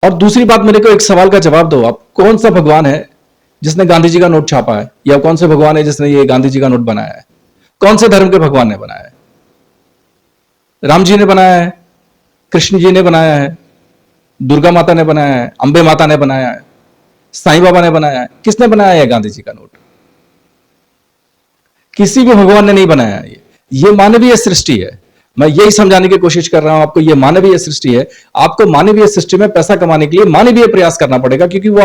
और दूसरी बात, मेरे को एक सवाल का जवाब दो आप, कौन सा भगवान है जिसने गांधी जी का नोट छापा है, या कौन से भगवान है जिसने ये गांधी जी का नोट बनाया है? कौन से धर्म के भगवान ने बनाया है? राम जी ने बनाया है, कृष्ण जी ने बनाया है, दुर्गा माता ने बनाया है, अंबे माता ने बनाया है, साईं बाबा ने बनाया है? किसने बनाया है गांधी जी का नोट? किसी भी भगवान ने नहीं बनाया है। ये मानवीय सृष्टि है। मैं यही समझाने की कोशिश कर रहा हूं आपको, ये मानवीय सृष्टि है। आपको मानवीय सृष्टि में पैसा कमाने के लिए मानवीय प्रयास करना पड़ेगा, क्योंकि वो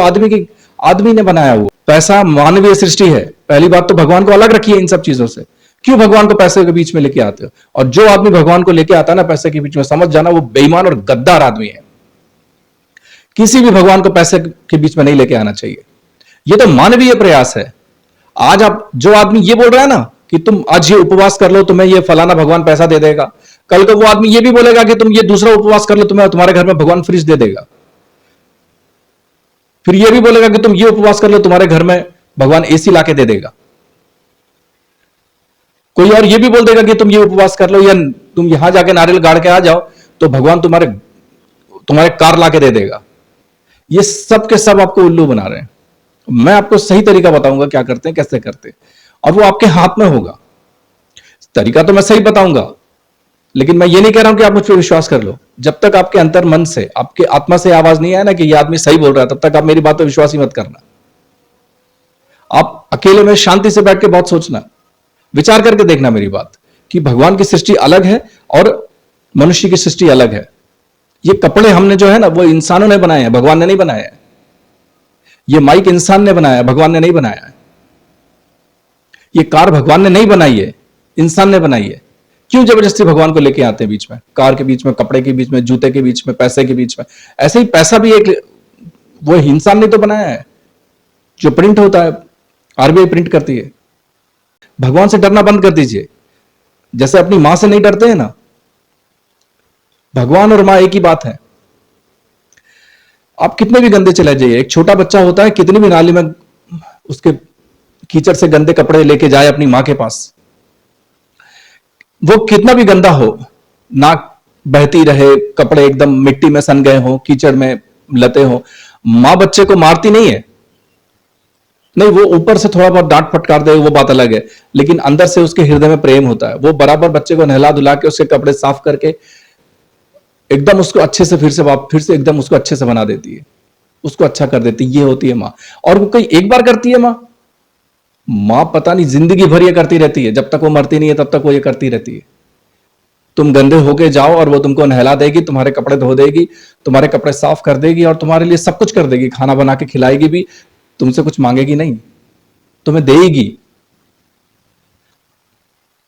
आदमी ने बनाया हुआ पैसा मानवीय सृष्टि है। पहली बात तो भगवान को अलग रखिए इन सब चीजों से। क्यों भगवान को पैसे के बीच में लेके आते हो? और जो आदमी भगवान को लेके आता है ना पैसे के बीच में, समझ जाना वो बेईमान और गद्दार आदमी है। किसी भी भगवान को पैसे के बीच में नहीं लेके आना चाहिए। ये तो मानवीय प्रयास है। आज आप, जो आदमी ये बोल रहा है ना कि तुम आज ये उपवास कर लो, तुम्हें ये फलाना भगवान पैसा दे देगा, कल को वो आदमी ये भी बोलेगा कि तुम ये दूसरा उपवास कर लो, तुम्हें तुम्हारे घर में भगवान फ्रिज दे देगा। फिर ये भी बोलेगा कि तुम ये उपवास कर लो, तुम्हारे घर में भगवान एसी लाके दे देगा। कोई और ये भी बोल देगा कि तुम ये उपवास कर लो, या तुम यहां जाके नारियल गाड़ के आ जाओ तो भगवान तुम्हारे कार लाके दे देगा। ये सब के सब आपको उल्लू बना रहे हैं। मैं आपको सही तरीका बताऊंगा क्या करते हैं, कैसे करते हैं, और वो आपके हाथ में होगा। तरीका तो मैं सही बताऊंगा, लेकिन मैं ये नहीं कह रहा हूं कि आप मुझ पर विश्वास कर लो। जब तक आपके अंतर मन से, आपके आत्मा से आवाज नहीं आया ना कि ये आदमी सही बोल रहा है, तब तक आप मेरी बात पर विश्वास ही मत करना। आप अकेले में शांति से बैठ के बहुत सोचना, विचार करके देखना मेरी बात, कि भगवान की सृष्टि अलग है और मनुष्य की सृष्टि अलग है। ये कपड़े हमने जो है ना वो इंसानों ने बनाए हैं, भगवान ने नहीं बनाया है। ये माइक इंसान ने बनाया है, भगवान ने नहीं बनाया है। ये कार भगवान ने नहीं बनाई है, इंसान ने बनाई है। क्यों जबरदस्ती भगवान को लेके आते हैं बीच में? कार के बीच में, कपड़े के बीच में, जूते के बीच में, पैसे के बीच में। ऐसे ही पैसा भी एक वो इंसान ने तो बनाया है। जो प्रिंट होता है, आरबीआई प्रिंट करती है। भगवान से डरना बंद कर दीजिए। जैसे अपनी मां से नहीं डरते हैं ना, भगवान और मां एक ही बात है। आप कितने भी गंदे चले जाइए, एक छोटा बच्चा होता है, कितनी भी नाली में उसके कीचड़ से गंदे कपड़े लेके जाए अपनी मां के पास, वो कितना भी गंदा हो, नाक बहती रहे, कपड़े एकदम मिट्टी में सन गए हो, कीचड़ में लते हो, मां बच्चे को मारती नहीं है। नहीं, वो ऊपर से थोड़ा बहुत डांट फटकार दे, वो बात अलग है, लेकिन अंदर से उसके हृदय में प्रेम होता है। वो बराबर बच्चे को नहला धुला के, उसके कपड़े साफ करके एकदम उसको अच्छे से फिर से एकदम उसको अच्छे से बना देती है, उसको अच्छा कर देती है। ये होती है मां। और वो कई एक बार करती है मां पता नहीं जिंदगी भर ये करती रहती है। जब तक वो मरती नहीं है तब तक वो ये करती रहती है। तुम गंदे होके जाओ और वो तुमको नहला देगी, तुम्हारे कपड़े धो देगी, तुम्हारे कपड़े साफ कर देगी, और तुम्हारे लिए सब कुछ कर देगी, खाना बना के खिलाएगी भी, तुमसे कुछ मांगेगी नहीं, तुम्हें देगी।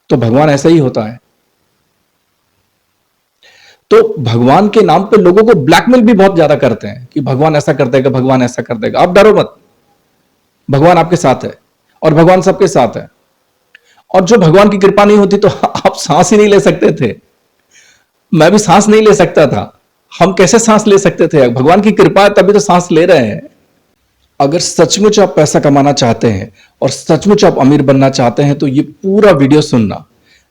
तो भगवान ऐसा ही होता है। तो भगवान के नाम पे लोगों को ब्लैकमेल भी बहुत ज्यादा करते हैं कि भगवान ऐसा कर देगा, भगवान ऐसा कर देगा। आप डरो मत, भगवान आपके साथ है, और भगवान सबके साथ है। और जो भगवान की कृपा नहीं होती तो आप सांस ही नहीं ले सकते थे। मैं भी सांस नहीं ले सकता था। हम कैसे सांस ले सकते थे? भगवान की कृपा है तभी तो सांस ले रहे हैं। अगर सचमुच आप पैसा कमाना चाहते हैं और सचमुच आप अमीर बनना चाहते हैं तो ये पूरा वीडियो सुनना,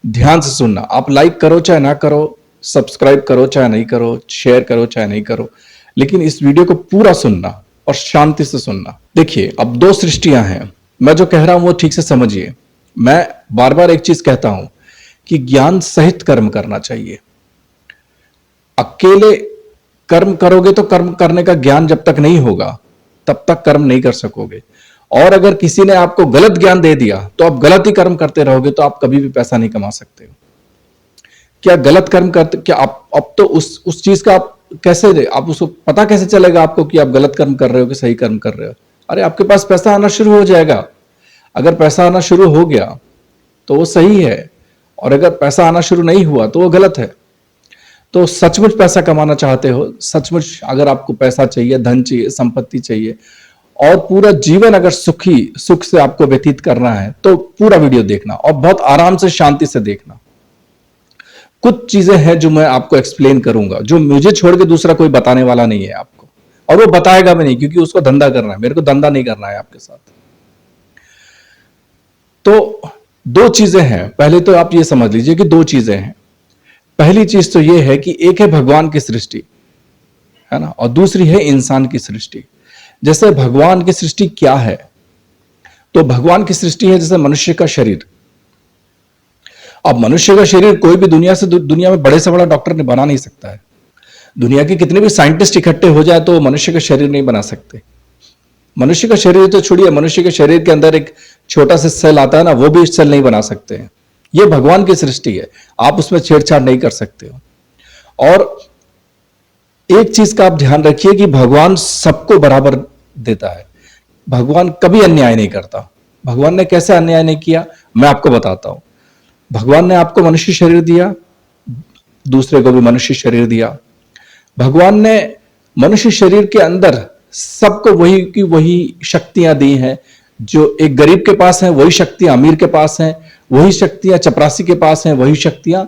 ध्यान से सुनना। आप लाइक करो चाहे ना करो, सब्सक्राइब करो चाहे नहीं करो, शेयर करो चाहे नहीं करो, लेकिन इस वीडियो को पूरा सुनना और शांति से सुनना। देखिए, अब दो सृष्टियां हैं। मैं जो कह रहा हूं वो ठीक से समझिए। मैं बार बार एक चीज कहता हूं कि ज्ञान सहित कर्म करना चाहिए। अकेले कर्म करोगे तो कर्म करने का ज्ञान जब तक नहीं होगा तब तक कर्म नहीं कर सकोगे। और अगर किसी ने आपको गलत ज्ञान दे दिया तो आप गलत ही कर्म करते रहोगे, तो आप कभी भी पैसा नहीं कमा सकते हो। क्या गलत कर्म करते, क्या आप अब तो उस चीज का आप कैसे, आप उसको पता कैसे चलेगा आपको कि आप गलत कर्म कर रहे हो कि सही कर्म कर रहे हो? अरे आपके पास पैसा आना शुरू हो जाएगा। अगर पैसा आना शुरू हो गया तो वो सही है, और अगर पैसा आना शुरू नहीं हुआ तो वो गलत है। तो सचमुच पैसा कमाना चाहते हो, सचमुच अगर आपको पैसा चाहिए, धन चाहिए, संपत्ति चाहिए, और पूरा जीवन अगर सुख से आपको व्यतीत करना है, तो पूरा वीडियो देखना और बहुत आराम से, शांति से देखना। कुछ चीजें हैं जो मैं आपको एक्सप्लेन करूंगा, जो मुझे छोड़ के दूसरा कोई बताने वाला नहीं है आपको, और वो बताएगा भी नहीं, क्योंकि उसको धंधा करना है। मेरे को धंधा नहीं करना है आपके साथ। तो दो चीजें हैं। पहले तो आप ये समझ लीजिए कि दो चीजें हैं। पहली चीज तो ये है कि एक है भगवान की सृष्टि, है ना। और दूसरी है इंसान की सृष्टि। जैसे भगवान की सृष्टि क्या है, तो भगवान की सृष्टि है जैसे मनुष्य का शरीर। अब मनुष्य का शरीर कोई भी दुनिया में बड़े से बड़ा डॉक्टर ने बना नहीं सकता है। दुनिया के कितने भी साइंटिस्ट इकट्ठे हो जाए तो मनुष्य का शरीर नहीं बना सकते। मनुष्य का शरीर तो छोड़िए, मनुष्य के शरीर के अंदर एक छोटा सा सेल आता है ना, वो भी सेल नहीं बना सकते हैं। ये भगवान की सृष्टि है, आप उसमें छेड़छाड़ नहीं कर सकते हो। और एक चीज का आप ध्यान रखिए कि भगवान सबको बराबर देता है। भगवान कभी अन्याय नहीं करता। भगवान ने कैसे अन्याय नहीं किया, मैं आपको बताता हूं। भगवान ने आपको मनुष्य शरीर दिया, दूसरे को भी मनुष्य शरीर दिया। भगवान ने मनुष्य शरीर के अंदर सबको वही की वही शक्तियां दी हैं। जो एक गरीब के पास है वही शक्तियां अमीर के पास हैं, वही शक्तियां चपरासी के पास हैं, वही शक्तियां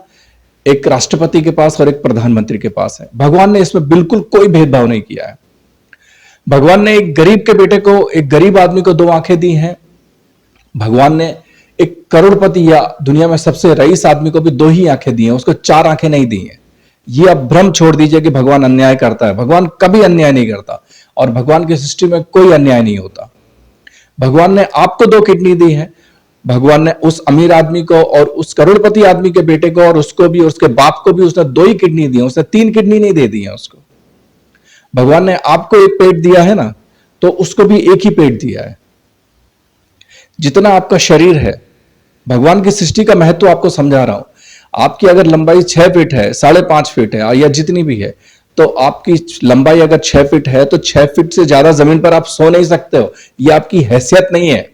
एक राष्ट्रपति के पास और एक प्रधानमंत्री के पास है। भगवान ने इसमें बिल्कुल कोई भेदभाव नहीं किया है। भगवान ने एक गरीब के बेटे को, एक गरीब आदमी को 2 आंखें दी हैं। भगवान ने एक करोड़पति या दुनिया में सबसे रईस आदमी को भी 2 ही आंखें दी हैं, उसको 4 आंखें नहीं दी हैं। ये अब भ्रम छोड़ दीजिए कि भगवान अन्याय करता है। भगवान कभी अन्याय नहीं करता और भगवान की सृष्टि में कोई अन्याय नहीं होता। भगवान ने आपको 2 किडनी दी है। भगवान ने उस अमीर आदमी को और उस करोड़पति आदमी के बेटे को और उसको भी और उसके बाप को भी उसने 2 ही किडनी दी है, उसने 3 किडनी नहीं दे दी है उसको। भगवान ने आपको एक पेट दिया है ना, तो उसको भी एक ही पेट दिया है। जितना आपका शरीर है, भगवान की सृष्टि का महत्व आपको समझा रहा हूं। आपकी अगर लंबाई 6 फीट है, 5.5 फीट है या जितनी भी है, तो आपकी लंबाई अगर 6 फीट है तो 6 फीट से ज्यादा जमीन पर आप सो नहीं सकते हो। यह आपकी हैसियत नहीं है।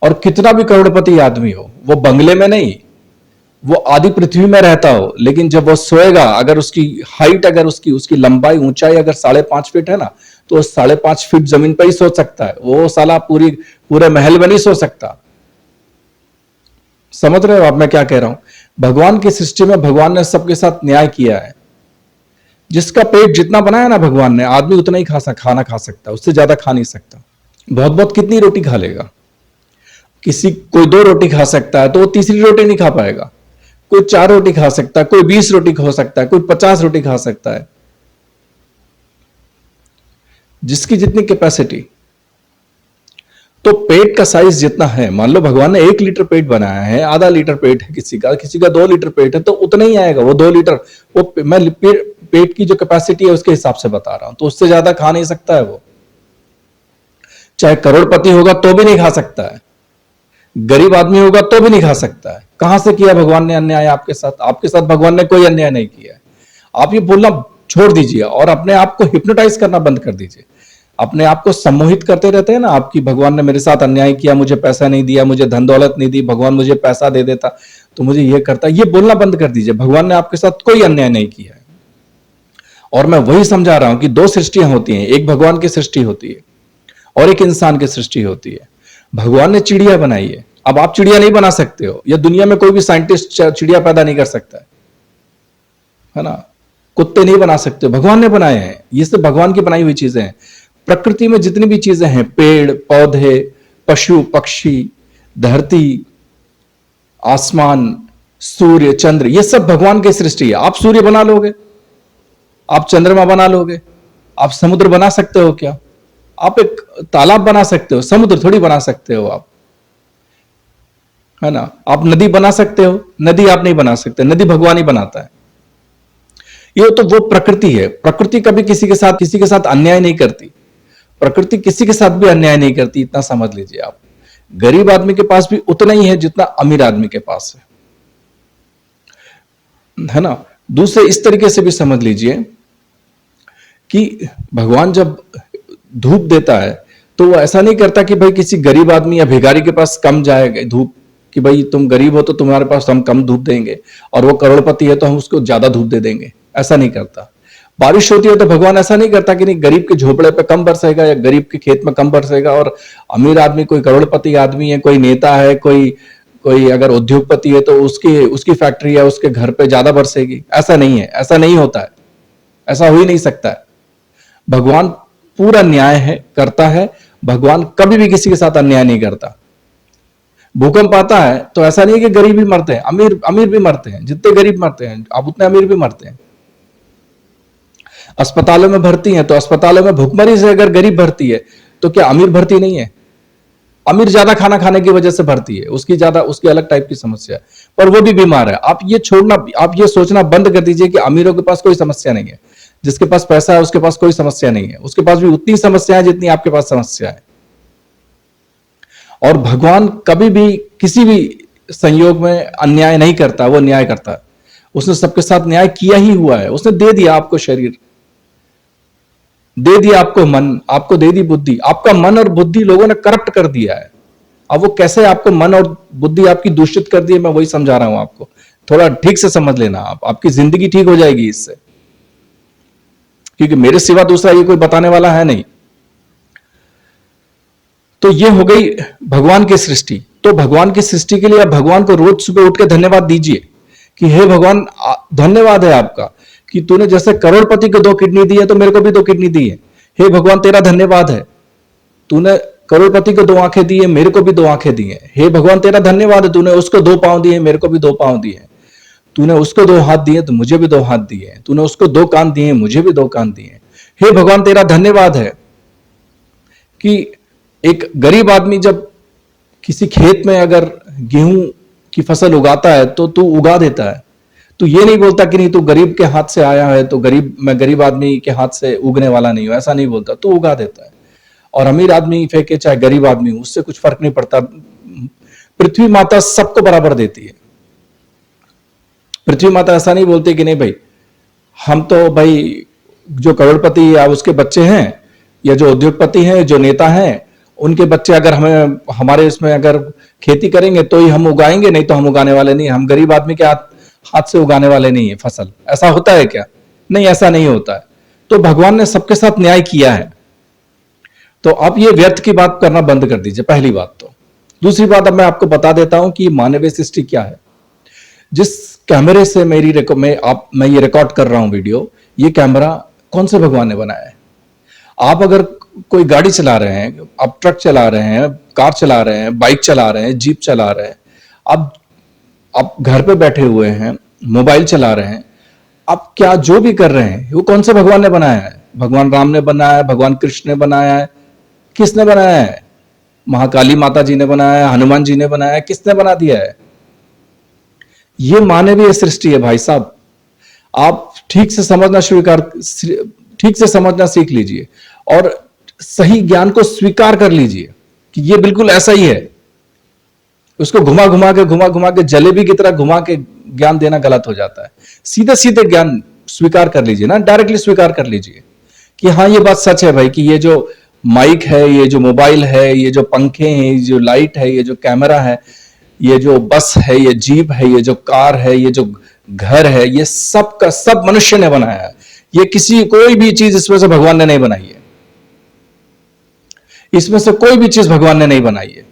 और कितना भी करोड़पति आदमी हो, वो बंगले में नहीं, वो आधी पृथ्वी में रहता हो, लेकिन जब वो सोएगा, अगर उसकी हाइट, अगर उसकी लंबाई, ऊंचाई अगर 5.5 फीट है ना, तो वो 5.5 फीट जमीन पर ही सो सकता है। वो साला पूरे महल में नहीं सो सकता। समझ रहे हो आप मैं क्या कह रहा हूं? भगवान की सृष्टि में भगवान ने सबके साथ न्याय किया है। जिसका पेट जितना बनाया ना भगवान ने, आदमी उतना ही खाना खा सकता, उससे ज्यादा खा नहीं सकता। बहुत बहुत कितनी रोटी खा लेगा? कोई 2 रोटी खा सकता है तो वो तीसरी रोटी नहीं खा पाएगा। कोई 4 रोटी खा सकता है, कोई 20 रोटी खा सकता है, कोई 50 रोटी खा सकता है, जिसकी जितनी कैपेसिटी। तो पेट का साइज जितना है, मान लो भगवान ने 1 लीटर पेट बनाया है, आधा लीटर पेट है किसी का 2 लीटर पेट है, तो उतना ही आएगा वो 2 लीटर। वो मैं पेट की जो कैपेसिटी है उसके हिसाब से बता रहा हूं, तो उससे ज्यादा खा नहीं सकता है वो। चाहे करोड़पति होगा तो भी नहीं खा सकता है, गरीब आदमी होगा तो भी नहीं खा सकता है। कहां से किया भगवान ने अन्याय आपके साथ? आपके साथ भगवान ने कोई अन्याय नहीं किया है। आप ये बोलना छोड़ दीजिए और अपने आप को हिप्नोटाइज करना बंद कर दीजिए। अपने आप को सम्मोहित करते रहते हैं ना आपकी, भगवान ने मेरे साथ अन्याय किया, मुझे पैसा नहीं दिया, मुझे धन दौलत नहीं दी, भगवान मुझे पैसा दे देता तो मुझे ये करता। ये बोलना बंद कर दीजिए। भगवान ने आपके साथ कोई अन्याय नहीं किया है। और मैं वही समझा रहा हूं कि 2 सृष्टियां होती हैं, एक भगवान की सृष्टि होती है और एक इंसान की सृष्टि होती है। भगवान ने चिड़िया बनाई है, अब आप चिड़िया नहीं बना सकते हो, या दुनिया में कोई भी साइंटिस्ट चिड़िया पैदा नहीं कर सकता है ना। कुत्ते नहीं बना सकते, भगवान ने बनाए हैं। ये सब भगवान की बनाई हुई चीजें हैं। प्रकृति में जितनी भी चीजें हैं, पेड़ पौधे, पशु पक्षी, धरती, आसमान, सूर्य, चंद्र, ये सब भगवान की सृष्टि है। आप सूर्य बना लोगे, आप चंद्रमा बना लोगे, आप समुद्र बना सकते हो क्या? आप एक तालाब बना सकते हो, समुद्र थोड़ी बना सकते हो आप, है ना। आप नदी बना सकते हो, नदी आप नहीं बना सकते, नदी भगवान ही बनाता है। ये तो वो प्रकृति है। प्रकृति कभी किसी के साथ अन्याय नहीं करती। प्रकृति किसी के साथ भी अन्याय नहीं करती, इतना समझ लीजिए आप। गरीब आदमी के पास भी उतना ही है जितना अमीर आदमी के पास है ना। दूसरे इस तरीके से भी समझ लीजिए कि भगवान जब धूप देता है तो वो ऐसा नहीं करता कि भाई किसी गरीब आदमी या भिखारी के पास कम जाएगा धूप, कि भाई तुम गरीब हो तो तुम्हारे पास हम कम धूप देंगे, और वो करोड़पति है तो हम उसको ज्यादा धूप दे देंगे। ऐसा नहीं करता। बारिश होती है तो भगवान ऐसा नहीं करता कि नहीं गरीब के झोपड़े पे कम बरसेगा या गरीब के खेत में कम बरसेगा, और अमीर आदमी, कोई करोड़पति आदमी है, कोई नेता है, कोई अगर उद्योगपति है तो उसकी फैक्ट्री या उसके घर पे ज्यादा बरसेगी। ऐसा नहीं है, ऐसा नहीं होता है, ऐसा हो ही नहीं सकता है। भगवान पूरा न्याय करता है। भगवान कभी भी किसी के साथ अन्याय नहीं करता। भूकंप आता है तो ऐसा नहीं है कि गरीब भी मरते हैं, अमीर भी मरते हैं, जितने गरीब मरते हैं आप उतने अमीर भी मरते हैं। अस्पतालों में भर्ती हैं, तो अस्पतालों में भूखमरी से अगर गरीब भर्ती है तो क्या अमीर भर्ती नहीं है? अमीर ज्यादा खाना खाने की वजह से भर्ती है, उसकी अलग टाइप की समस्या है, पर वो भी बीमार है। आप ये सोचना बंद कर दीजिए कि अमीरों के पास कोई समस्या नहीं है। जिसके पास पैसा है उसके पास कोई समस्या नहीं है, उसके पास भी उतनी समस्या है जितनी आपके पास समस्या है। और भगवान कभी भी किसी भी संयोग में अन्याय नहीं करता, वो न्याय करता है। उसने सबके साथ न्याय किया ही हुआ है। उसने दे दिया आपको शरीर, दे दिया आपको मन, आपको दे दी बुद्धि। आपका मन और बुद्धि लोगों ने करप्ट कर दिया है। अब वो कैसे आपको मन और बुद्धि आपकी दूषित कर दी है, मैं वही समझा रहा हूं आपको। थोड़ा ठीक से समझ लेना, आपकी जिंदगी ठीक हो जाएगी इससे, क्योंकि मेरे सिवा दूसरा ये कोई बताने वाला है नहीं। तो ये हो गई भगवान की सृष्टि। तो भगवान की सृष्टि के लिए आप भगवान को रोज सुबह उठ के धन्यवाद दीजिए कि हे भगवान, धन्यवाद है आपका कि तूने जैसे करोड़पति को 2 किडनी दी है तो मेरे को भी 2 किडनी दी है। हे भगवान, तेरा धन्यवाद है, तूने करोड़पति को 2 आंखें दी है, मेरे को भी 2 आंखें दी है। हे भगवान, तेरा धन्यवाद है, तूने उसको 2 पांव दिए, मेरे को भी 2 पांव दिए। तूने उसको 2 हाथ दिए तो मुझे भी 2 हाथ दिए। तूने उसको 2 कान दिए, मुझे भी 2 कान दिए। हे भगवान, तेरा धन्यवाद है कि एक गरीब आदमी जब किसी खेत में अगर गेहूं की फसल उगाता है तो तू उगा देता है। तू ये नहीं बोलता कि नहीं, तू गरीब के हाथ से आया है तो मैं गरीब आदमी के हाथ से उगने वाला नहीं हूं, ऐसा नहीं बोलता। तू उगा देता है। और अमीर आदमी फेंके चाहे गरीब आदमी, उससे कुछ फर्क नहीं पड़ता। पृथ्वी माता सबको बराबर देती है। पृथ्वी माता ऐसा नहीं बोलती कि नहीं भाई, हम तो भाई जो करोड़पति या उसके बच्चे हैं, या जो उद्योगपति हैं, जो नेता हैं, उनके बच्चे अगर हमारे इसमें अगर खेती करेंगे तो ही हम उगाएंगे, नहीं तो हम उगाने वाले नहीं। हम गरीब आदमी के हाथ से उगाने वाले नहीं है फसल। ऐसा होता है क्या? नहीं, ऐसा नहीं होता है। तो भगवान ने सबके साथ न्याय किया है। तो आप ये व्यर्थ की बात करना बंद कर दीजिए, पहली बात तो। दूसरी बात, अब मैं आपको बता देता हूं कि मानवीय सृष्टि क्या है। जिस कैमरे से मैं ये रिकॉर्ड कर रहा हूं वीडियो, ये कैमरा कौन से भगवान ने बनाया है? आप अगर कोई गाड़ी चला रहे हैं, आप ट्रक चला रहे हैं, कार चला रहे हैं, बाइक चला रहे हैं, जीप चला रहे हैं, आप घर पे बैठे हुए हैं, मोबाइल चला रहे हैं, आप क्या जो भी कर रहे हैं, वो कौन से भगवान ने बनाया है? भगवान राम ने बनाया है, भगवान कृष्ण ने बनाया है, किसने बनाया है? महाकाली माता जी ने बनाया है, हनुमान जी ने बनाया है, किसने बना दिया है? ये मानवीय सृष्टि है भाई साहब। आप ठीक से समझना सीख लीजिए और सही ज्ञान को स्वीकार कर लीजिए कि ये बिल्कुल ऐसा ही है। उसको घुमा घुमा के जलेबी की तरह घुमा के ज्ञान देना गलत हो जाता है। सीधे सीधे ज्ञान स्वीकार कर लीजिए ना, डायरेक्टली स्वीकार कर लीजिए कि हाँ, ये बात सच है भाई, कि ये जो माइक है, ये जो मोबाइल है, ये जो पंखे हैं, ये जो लाइट है, ये जो कैमरा है, ये जो बस है, ये जीप है, ये जो कार है, ये जो घर है, ये सब का सब मनुष्य ने बनाया है। ये कोई भी चीज इसमें से भगवान ने नहीं बनाई है। इसमें से कोई भी चीज भगवान ने नहीं बनाई है।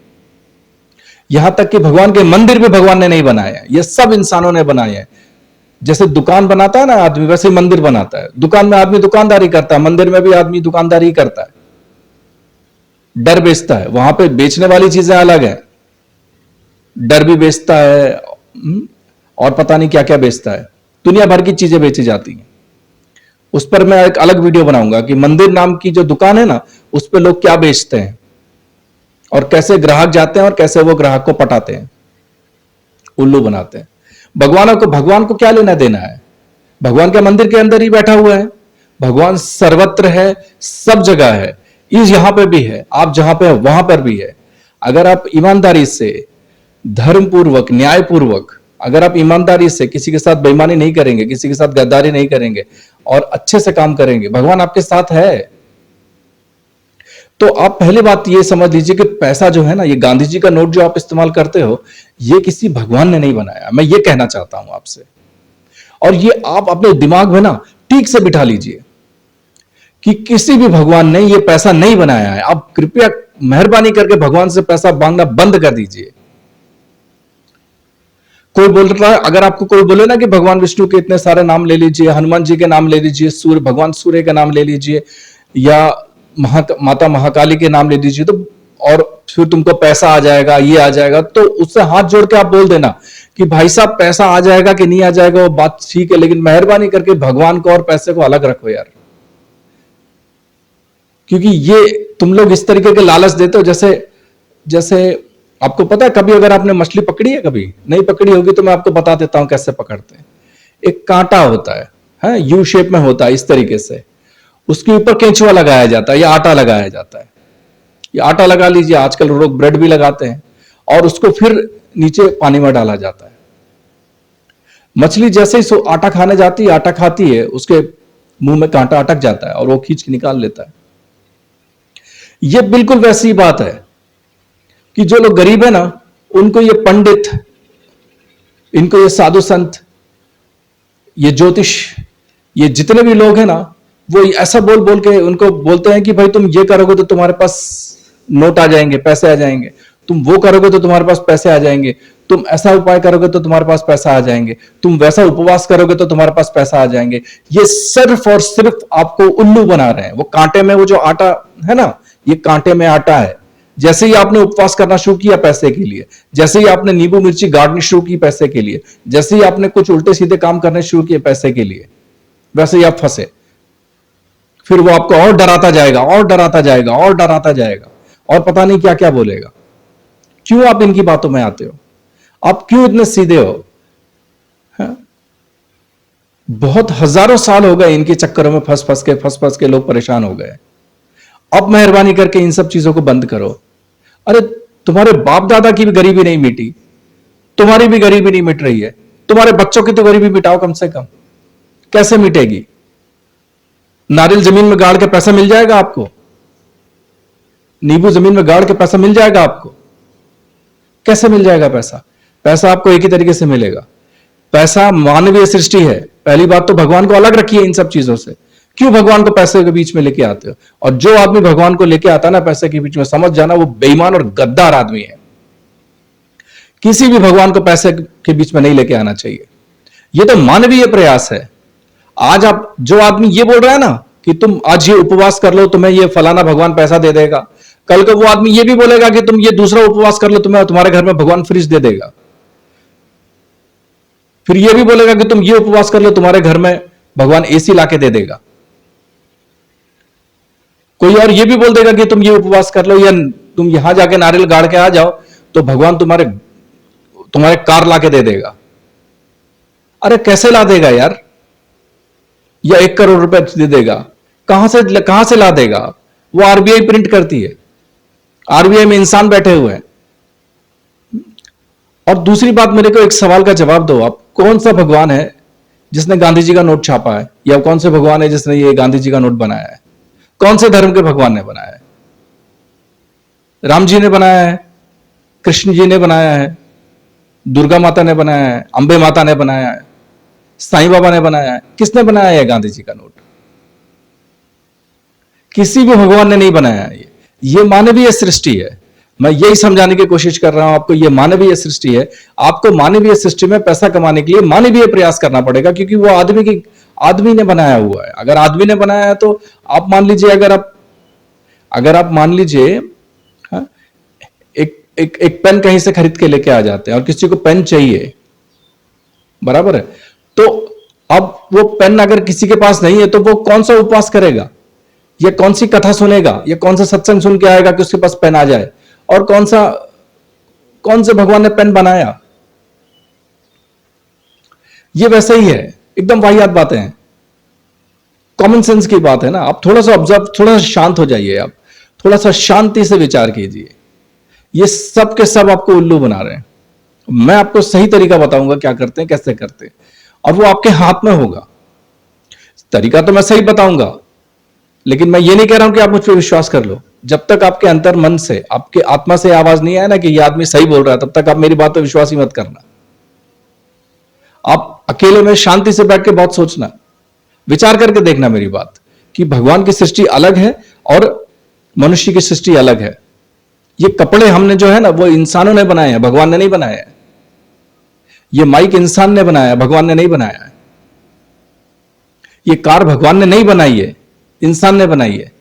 यहां तक कि भगवान के मंदिर भी भगवान ने नहीं बनाए हैं, ये सब इंसानों ने बनाए हैं। जैसे दुकान बनाता है ना आदमी, वैसे मंदिर बनाता है। दुकान में आदमी दुकानदारी करता है, मंदिर में भी आदमी दुकानदारी करता है, डर बेचता है। वहां पे बेचने वाली चीजें अलग है, डर भी बेचता है और पता नहीं क्या क्या बेचता है। दुनिया भर की चीजें बेची जाती हैं। उस पर मैं एक अलग वीडियो बनाऊंगा कि मंदिर नाम की जो दुकान है ना, उस पर लोग क्या बेचते हैं और कैसे ग्राहक जाते हैं और कैसे वो ग्राहक को पटाते हैं, उल्लू बनाते हैं। भगवान को क्या लेना देना है? भगवान के मंदिर के अंदर ही बैठा हुआ है। भगवान सर्वत्र है, सब जगह है, यहां पे भी है, आप जहां पे है वहां पर भी है। अगर आप ईमानदारी से, धर्मपूर्वक, न्यायपूर्वक, अगर आप ईमानदारी से किसी के साथ बेईमानी नहीं करेंगे, किसी के साथ गद्दारी नहीं करेंगे और अच्छे से काम करेंगे, भगवान आपके साथ है। तो आप पहली बात ये समझ लीजिए कि पैसा जो है ना, ये गांधी जी का नोट जो आप इस्तेमाल करते हो, ये किसी भगवान ने नहीं बनाया। मैं ये कहना चाहता हूं आपसे। और ये आप अपने दिमाग में ना ठीक से बिठा लीजिए कि किसी भी भगवान ने ये पैसा नहीं बनाया है। आप कृपया मेहरबानी करके भगवान से पैसा मांगना बंद कर दीजिए। कोई बोल रहा है, अगर आपको कोई बोले ना कि भगवान विष्णु के इतने सारे नाम ले लीजिए, हनुमान जी के नाम ले लीजिए, भगवान सूर्य का नाम ले लीजिए, या माता महाकाली के नाम ले लीजिए, तो और फिर तुमको पैसा आ जाएगा, ये आ जाएगा, तो उससे हाथ जोड़ के आप बोल देना कि भाई साहब, पैसा आ जाएगा कि नहीं आ जाएगा वो बात ठीक है, लेकिन मेहरबानी करके भगवान को और पैसे को अलग रखो यार। क्योंकि ये तुम लोग इस तरीके के लालच देते हो, जैसे जैसे आपको पता है, कभी अगर आपने मछली पकड़ी है, कभी नहीं पकड़ी होगी तो मैं आपको बता देता हूं कैसे पकड़ते हैं। एक कांटा होता है, यू शेप में होता है इस तरीके से, उसके ऊपर केंचुआ लगाया जाता है या आटा लगाया जाता है। ये आटा लगा लीजिए, आजकल लोग ब्रेड भी लगाते हैं, और उसको फिर नीचे पानी में डाला जाता है। मछली जैसे ही आटा खाने जाती है, आटा खाती है, उसके मुंह में कांटा अटक जाता है और वो खींच के निकाल लेता है। ये बिल्कुल वैसी बात है कि जो लोग गरीब है ना, उनको ये पंडित, इनको ये साधु संत, ये ज्योतिष, ये जितने भी लोग हैं ना, वो ऐसा बोल बोल के उनको बोलते हैं कि भाई तुम ये करोगे तो तुम्हारे पास नोट आ जाएंगे, पैसे आ जाएंगे, तुम वो करोगे तो तुम्हारे पास पैसे आ जाएंगे, तुम ऐसा उपाय करोगे तो तुम्हारे पास पैसा आ जाएंगे, तुम वैसा उपवास करोगे तो तुम्हारे पास पैसा आ जाएंगे। ये सिर्फ और सिर्फ आपको उल्लू बना रहे हैं। वो कांटे में वो जो आटा है ना, ये कांटे में आटा है। जैसे ही आपने उपवास करना शुरू किया पैसे के लिए, जैसे ही आपने नींबू मिर्ची गाड़नी शुरू की पैसे के लिए, जैसे ही आपने कुछ उल्टे सीधे काम करने शुरू किए पैसे के लिए, वैसे ही आप फंसे। फिर वो आपको और डराता जाएगा और डराता जाएगा और डराता जाएगा, और पता नहीं क्या क्या बोलेगा। क्यों आप इनकी बातों में आते हो? आप क्यों इतने सीधे हो? है? बहुत हजारों साल हो गए इनके चक्करों में फंस फंस के लोग परेशान हो गए। अब मेहरबानी करके इन सब चीजों को बंद करो। अरे तुम्हारे बाप दादा की भी गरीबी नहीं मिटी, तुम्हारी भी गरीबी नहीं मिट रही है, तुम्हारे बच्चों की तो गरीबी मिटाओ कम से कम। कैसे मिटेगी? नारियल जमीन में गाड़ के पैसा मिल जाएगा आपको? नींबू जमीन में गाड़ के पैसा मिल जाएगा आपको? कैसे मिल जाएगा पैसा? पैसा आपको एक ही तरीके से मिलेगा। पैसा मानवीय सृष्टि है। पहली बात तो भगवान को अलग रखिए इन सब चीजों से। क्यों भगवान को पैसे के बीच में लेके आते हो? और जो आदमी भगवान को लेके आता है ना पैसे के बीच में, समझ जाना वो बेईमान और गद्दार आदमी है। किसी भी भगवान को पैसे के बीच में नहीं लेके आना चाहिए। ये तो मानवीय प्रयास है। आज आप, जो आदमी ये बोल रहा है ना कि तुम आज ये उपवास कर लो, तुम्हें ये फलाना भगवान पैसा दे देगा, कल को वो आदमी ये भी बोलेगा कि तुम ये दूसरा उपवास कर लो, तुम्हें तुम्हारे घर में भगवान फ्रिज दे देगा। फिर ये भी बोलेगा कि तुम ये उपवास कर लो, तुम्हारे घर में भगवान एसी लाके दे देगा। कोई और ये भी बोल देगा कि तुम ये उपवास कर लो, या तुम यहां जाके नारियल गाड़ के आ जाओ तो भगवान तुम्हारे कार लाके दे देगा। अरे कैसे ला देगा यार? या 1 करोड़ रुपए दे देगा? कहां से ला देगा? वो आरबीआई प्रिंट करती है। आरबीआई में इंसान बैठे हुए हैं। और दूसरी बात, मेरे को एक सवाल का जवाब दो आप। कौन सा भगवान है जिसने गांधी जी का नोट छापा है? या कौन से भगवान है जिसने ये गांधी जी का नोट बनाया है? कौन से धर्म के भगवान ने बनाया है? राम जी ने बनाया है, कृष्ण जी ने बनाया है, दुर्गा माता ने बनाया है, अंबे माता ने बनाया है, साईं बाबा ने बनाया है? किसने बनाया है गांधी जी का नोट? किसी भी भगवान ने नहीं बनाया है। ये मानवीय सृष्टि है। मैं यही समझाने की कोशिश कर रहा हूं आपको, ये मानवीय सृष्टि है। आपको मानवीय सृष्टि में पैसा कमाने के लिए मानवीय प्रयास करना पड़ेगा, क्योंकि वो आदमी ने बनाया हुआ है। अगर आदमी ने बनाया है तो आप मान लीजिए, अगर आप मान लीजिए, हाँ, एक पेन कहीं से खरीद के लेके आ जाते हैं और किसी को पेन चाहिए, बराबर है, तो अब वो पेन अगर किसी के पास नहीं है तो वो कौन सा उपवास करेगा, या कौन सी कथा सुनेगा, या कौन सा सत्संग सुन के आएगा कि उसके पास पेन आ जाए? और कौन से भगवान ने पेन बनाया? ये वैसे ही है, एकदम वाहियात बातें हैं। कॉमन सेंस की बात है ना। आप थोड़ा सा ऑब्जर्व, थोड़ा सा शांत हो जाइए, आप थोड़ा सा शांति से विचार कीजिए। ये सब के सब आपको उल्लू बना रहे हैं। मैं आपको सही तरीका बताऊंगा क्या करते हैं, कैसे करते हैं, और वो आपके हाथ में होगा। तरीका तो मैं सही बताऊंगा, लेकिन मैं ये नहीं कह रहा हूं कि आप मुझ पर विश्वास कर लो। जब तक आपके अंतर मन से, आपके आत्मा से आवाज नहीं आए ना कि ये आदमी सही बोल रहा है, तब तक आप मेरी बात पर विश्वास ही मत करना। आप अकेले में शांति से बैठ के बहुत सोचना, विचार करके देखना मेरी बात, कि भगवान की सृष्टि अलग है और मनुष्य की सृष्टि अलग है। ये कपड़े हमने जो है ना, वो इंसानों ने बनाए हैं, भगवान ने नहीं बनाया है। ये माइक इंसान ने बनाया है, भगवान ने नहीं बनाया है। ये कार भगवान ने नहीं बनाई है, इंसान ने बनाई है।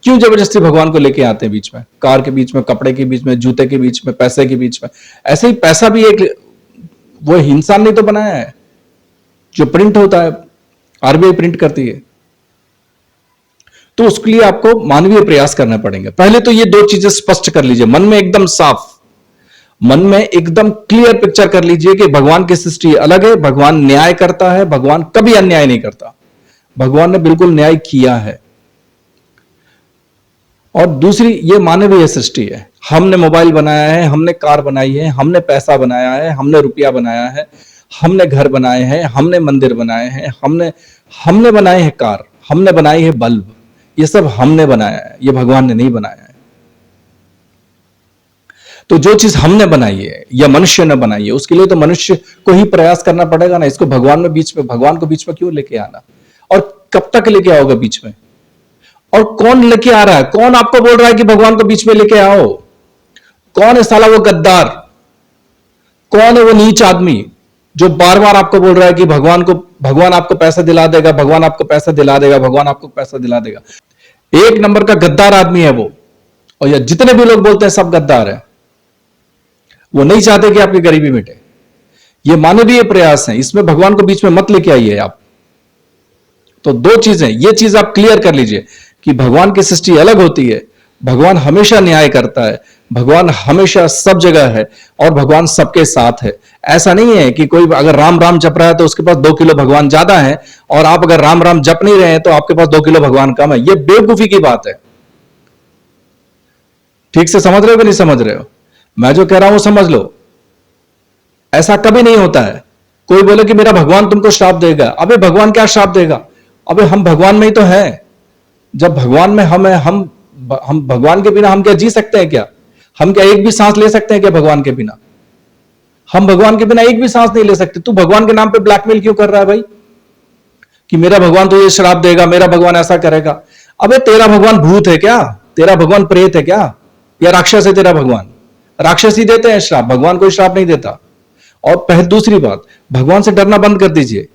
क्यों जबरदस्ती भगवान को लेके आते हैं बीच में? कार के बीच में, कपड़े के बीच में, जूते के बीच में, पैसे के बीच में। ऐसे ही पैसा भी एक वो इंसान ने तो बनाया है। जो प्रिंट होता है, आरबीआई प्रिंट करती है। तो उसके लिए आपको मानवीय प्रयास करने पड़ेंगे। पहले तो ये दो चीजें स्पष्ट कर लीजिए, मन में एकदम साफ, मन में एकदम क्लियर पिक्चर कर लीजिए कि भगवान की सृष्टि अलग है, भगवान न्याय करता है, भगवान कभी अन्याय नहीं करता, भगवान ने बिल्कुल न्याय किया है। और दूसरी, ये मानवीय सृष्टि है, हमने मोबाइल बनाया है, हमने कार बनाई है, हमने पैसा बनाया है, हमने रुपया बनाया है, हमने घर बनाए हैं, हमने मंदिर बनाए हैं, हमने बनाए हैं कार, हमने बनाई है बल्ब, ये सब हमने बनाया है, ये भगवान ने नहीं बनाया है। तो जो चीज हमने बनाई है या मनुष्य ने बनाई है, उसके लिए तो मनुष्य को ही प्रयास करना पड़ेगा ना। इसको भगवान को बीच में क्यों लेके आना, और कब तक लेके आओगे बीच में? और कौन लेके आ रहा है? कौन आपको बोल रहा है कि भगवान को बीच में लेके आओ? कौन है साला वो गद्दार? कौन है वो नीच आदमी जो बार बार आपको बोल रहा है कि भगवान आपको पैसा दिला देगा, भगवान आपको पैसा दिला देगा, भगवान आपको पैसा दिला देगा? एक नंबर का गद्दार आदमी है वो। और ये जितने भी लोग बोलते हैं सब गद्दार है। वो नहीं चाहते कि आपकी गरीबी मिटे। ये मानवीय प्रयास है, इसमें भगवान को बीच में मत लेके आइए आप। तो दो चीजें, ये चीज आप क्लियर कर लीजिए कि भगवान की सृष्टि अलग होती है, भगवान हमेशा न्याय करता है, भगवान हमेशा सब जगह है, और भगवान सबके साथ है। ऐसा नहीं है कि कोई अगर राम राम जप रहा है तो उसके पास 2 किलो भगवान ज्यादा है, और आप अगर राम राम जप नहीं रहे हैं तो आपके पास 2 किलो भगवान कम है। यह बेवकूफी की बात है। ठीक से समझ रहे हो कि नहीं समझ रहे हो? मैं जो कह रहा हूं समझ लो। ऐसा कभी नहीं होता है। कोई बोले कि मेरा भगवान तुमको श्राप देगा। अबे भगवान क्या श्राप देगा? अबे हम भगवान में ही तो हैं। जब भगवान में हम हैं, हम भगवान के बिना हम क्या जी सकते हैं क्या? हम क्या एक भी सांस ले सकते हैं क्या भगवान के बिना? हम भगवान के बिना एक भी सांस नहीं ले सकते। तू भगवान के नाम पे ब्लैकमेल क्यों कर रहा है भाई कि मेरा भगवान तुझे श्राप देगा, मेरा भगवान ऐसा करेगा? अबे तेरा भगवान भूत है क्या? तेरा भगवान प्रेत है क्या? या राक्षस है तेरा भगवान? राक्षस ही देते हैं श्राप, भगवान कोई श्राप नहीं देता। और पहले दूसरी बात, भगवान से डरना बंद कर दीजिए।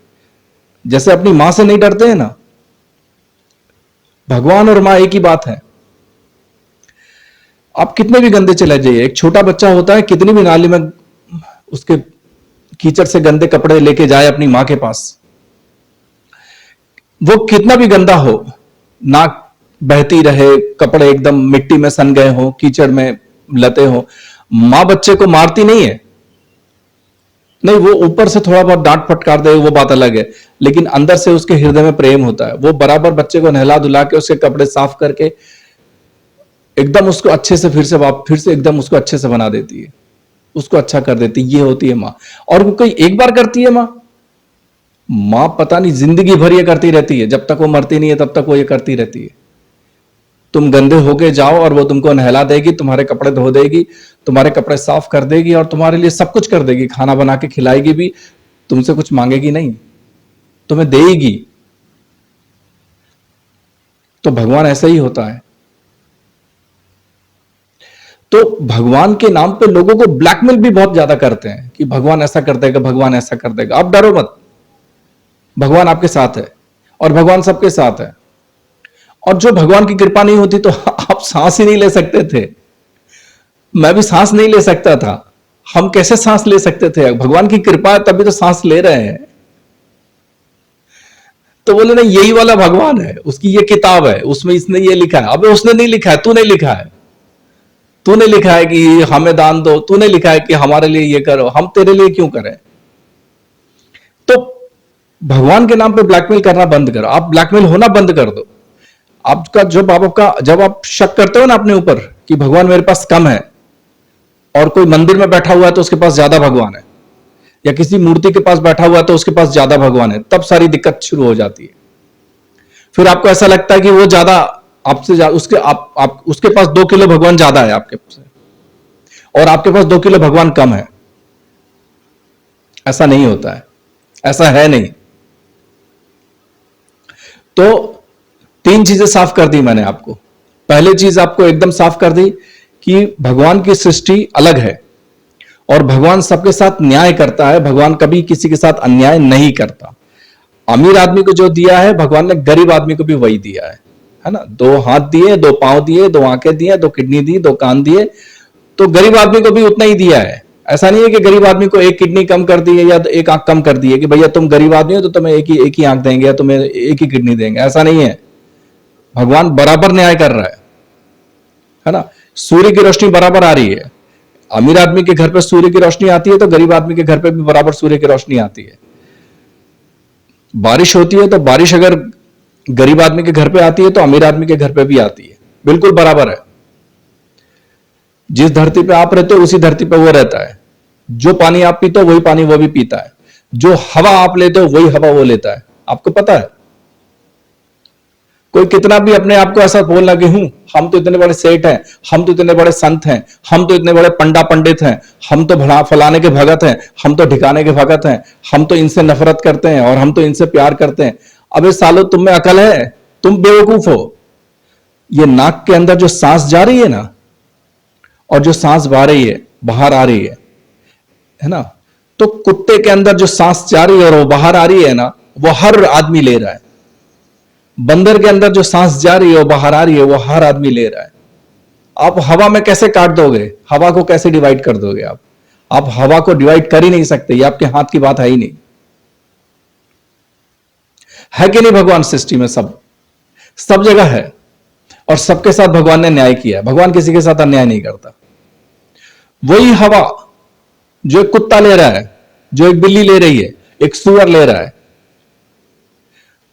जैसे अपनी मां से नहीं डरते हैं ना, भगवान और मां एक ही बात है। आप कितने भी गंदे चले जाइए, एक छोटा बच्चा होता है, कितनी भी नाली में उसके कीचड़ से गंदे कपड़े लेके जाए अपनी मां के पास, वो कितना भी गंदा हो, नाक बहती रहे, कपड़े एकदम मिट्टी में सन गए हो, कीचड़ में लते हो, मां बच्चे को मारती नहीं है। नहीं, वो ऊपर से थोड़ा बहुत डांट फटकार दे, वो बात अलग है, लेकिन अंदर से उसके हृदय में प्रेम होता है। वो बराबर बच्चे को नहला धुला के, उसके कपड़े साफ करके एकदम उसको अच्छे से फिर से एकदम उसको अच्छे से बना देती है, उसको अच्छा कर देती है। ये होती है मां। और वो कोई एक बार करती है मां पता नहीं जिंदगी भर ये करती रहती है। जब तक वो मरती नहीं है तब तक वो ये करती रहती है। तुम गंदे होके जाओ और वो तुमको नहला देगी, तुम्हारे कपड़े धो देगी, तुम्हारे कपड़े साफ कर देगी, और तुम्हारे लिए सब कुछ कर देगी, खाना बना के खिलाएगी भी, तुमसे कुछ मांगेगी नहीं, तुम्हें देगी। तो भगवान ऐसा ही होता है। तो भगवान के नाम पे लोगों को ब्लैकमेल भी बहुत ज्यादा करते हैं कि भगवान ऐसा कर देगा, भगवान ऐसा कर देगा। आप डरो मत, भगवान आपके साथ है, और भगवान सबके साथ है। और जो भगवान की कृपा नहीं होती तो आप सांस ही नहीं ले सकते थे। मैं भी सांस नहीं ले सकता था। हम कैसे सांस ले सकते थे? भगवान की कृपा है तभी तो सांस ले रहे हैं। तो बोले ना, यही वाला भगवान है, उसकी ये किताब है, उसमें इसने ये लिखा है। अबे उसने नहीं लिखा है, तूने लिखा है। तूने लिखा है कि हमें दान दो, तूने लिखा है कि हमारे लिए ये करो, हम तेरे लिए क्यों करें? तो भगवान के नाम पे ब्लैकमेल करना बंद करो। आप ब्लैकमेल होना बंद कर दो। आपका जब आप शक करते हो ना अपने ऊपर कि भगवान मेरे पास कम है, और कोई मंदिर में बैठा हुआ है तो उसके पास ज्यादा भगवान है, या किसी मूर्ति के पास बैठा हुआ है तो उसके पास ज्यादा भगवान है, तब सारी दिक्कत शुरू हो जाती है। फिर आपको ऐसा लगता है कि वो ज्यादा आपसे उसके पास 2 किलो भगवान ज्यादा है आपके पास, और आपके पास 2 किलो भगवान कम है। ऐसा नहीं होता है, ऐसा है नहीं। तो 3 चीजें साफ कर दी मैंने आपको। पहली चीज आपको एकदम साफ कर दी कि भगवान की सृष्टि अलग है, और भगवान सबके साथ न्याय करता है। भगवान कभी किसी के साथ अन्याय नहीं करता। अमीर आदमी को जो दिया है भगवान ने, गरीब आदमी को भी वही दिया है ना। 2 हाथ दिए, 2 पांव दिए, 2 आंखें दिए, 2 किडनी दी, 2 कान दिए, तो गरीब आदमी को भी उतना ही दिया है। ऐसा नहीं है कि गरीब आदमी को 1 किडनी कम कर दी है या 1 आंख कम कर दी है कि भैया तुम गरीब आदमी हो तो तुम्हें एक ही आंख देंगे या तुम्हें एक ही किडनी देंगे। ऐसा नहीं है। भगवान बराबर न्याय कर रहा है ना। सूर्य की रोशनी बराबर आ रही है, अमीर आदमी के घर पे सूर्य की रोशनी आती है तो गरीब आदमी के घर पे भी बराबर सूर्य की रोशनी आती है। बारिश होती है तो बारिश अगर गरीब आदमी के घर पे आती है तो अमीर आदमी के घर पे भी आती है, बिल्कुल बराबर है। जिस धरती पे आप रहते हो उसी धरती पे वो रहता है। जो पानी आप पीते हो वही पानी वो भी पीता है। जो हवा आप लेते हो वही हवा वो लेता है। आपको पता है, कोई कितना भी अपने आप को ऐसा बोलना कि हम तो इतने बड़े सेठ हैं, हम तो इतने बड़े संत हैं, हम तो इतने बड़े पंडित हैं, हम तो फलाने के भगत हैं, हम तो ठिकाने के भगत हैं, हम तो इनसे नफरत करते हैं और हम तो इनसे प्यार करते हैं। अबे सालो, तुम में अकल है? तुम बेवकूफ हो। ये नाक के अंदर जो सांस जा रही है ना, और जो सांस बाहर आ रही है ना, तो कुत्ते के अंदर जो सांस जा रही है और वो बाहर आ रही है ना, वो हर आदमी ले रहा है। बंदर के अंदर जो सांस जा रही है और बाहर आ रही है वो हर आदमी ले रहा है। आप हवा में कैसे काट दोगे? हवा को कैसे डिवाइड कर दोगे? आप हवा को डिवाइड कर ही नहीं सकते। ये आपके हाथ की बात है ही नहीं। है कि नहीं? भगवान सृष्टि में सब जगह है और सबके साथ भगवान ने न्याय किया है। भगवान किसी के साथ अन्याय नहीं करता। वही हवा जो एक कुत्ता ले रहा है, जो एक बिल्ली ले रही है, एक सूअर ले रहा है,